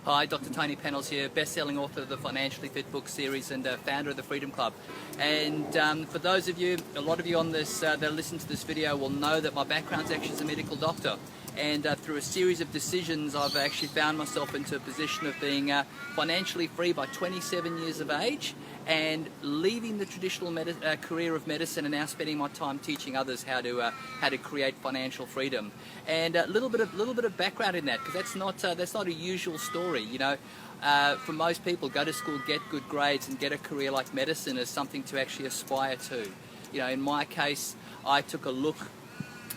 Hi, Dr. Tony Pennells here, best-selling author of the Financially Fit book series and founder of the Freedom Club. And for those of you, a lot of you on this that listen to this video will know that my background is actually as a medical doctor. And through a series of decisions, I've actually found myself into a position of being financially free by 27 years of age and leaving the traditional career of medicine and now spending my time teaching others how to create financial freedom. And a little bit of background in that, because that's not a usual story. You know, for most people, go to school, get good grades, and get a career like medicine is something to actually aspire to. You know, in my case, I took a look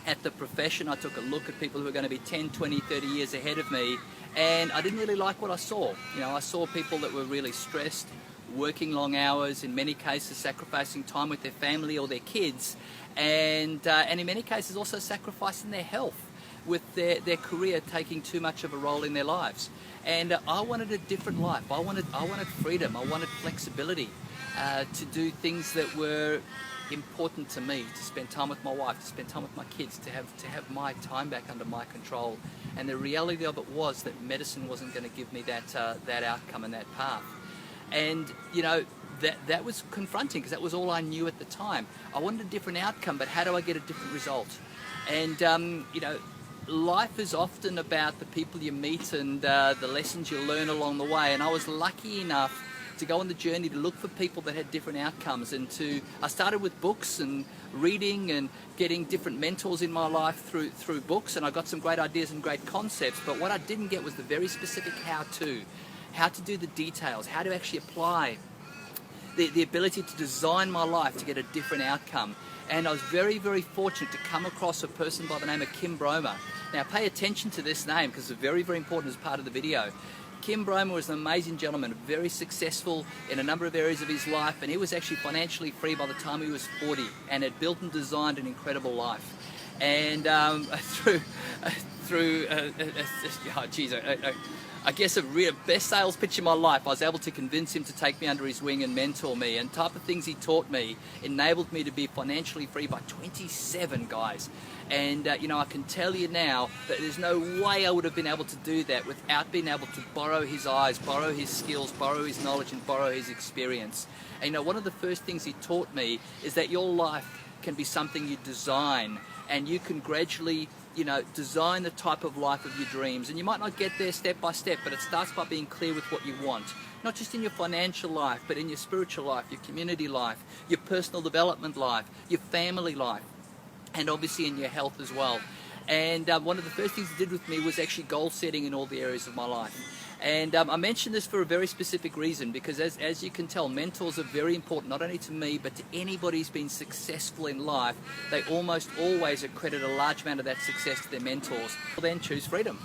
at the profession. I took a look at people who were going to be 10, 20, 30 years ahead of me, and I didn't really like what I saw. You know, I saw people that were really stressed, working long hours, in many cases sacrificing time with their family or their kids, and in many cases also sacrificing their health, with their career taking too much of a role in their lives. And I wanted a different life. I wanted freedom. I wanted flexibility to do things that were important to me, to spend time with my wife, to spend time with my kids, to have my time back under my control. And the reality of it was that medicine wasn't going to give me that outcome and that path. And you know, that was confronting, because that was all I knew at the time. I wanted a different outcome, but how do I get a different result? And you know, life is often about the people you meet and the lessons you learn along the way. And I was lucky enough to go on the journey to look for people that had different outcomes, and I started with books and reading and getting different mentors in my life through books, and I got some great ideas and great concepts. But what I didn't get was the very specific how to do the details, how to actually apply the ability to design my life to get a different outcome. And I was very, very fortunate to come across a person by the name of Kim Broemer. Now pay attention to this name, because it's very, very important as part of the video. Kim Broemer was an amazing gentleman, very successful in a number of areas of his life, and he was actually financially free by the time he was 40 and had built and designed an incredible life. And I guess a real best sales pitch in my life, I was able to convince him to take me under his wing and mentor me. And the type of things he taught me enabled me to be financially free by 27, guys. And you know, I can tell you now that there's no way I would have been able to do that without being able to borrow his eyes, borrow his skills, borrow his knowledge, and borrow his experience. And you know, one of the first things he taught me is that your life can be something you design, and you can gradually, you know, design the type of life of your dreams. And you might not get there step by step, but it starts by being clear with what you want. Not just in your financial life, but in your spiritual life, your community life, your personal development life, your family life, and obviously in your health as well. And one of the first things he did with me was actually goal setting in all the areas of my life. And I mention this for a very specific reason, because as you can tell, mentors are very important, not only to me, but to anybody who's been successful in life. They almost always accredit a large amount of that success to their mentors. Well, then choose freedom.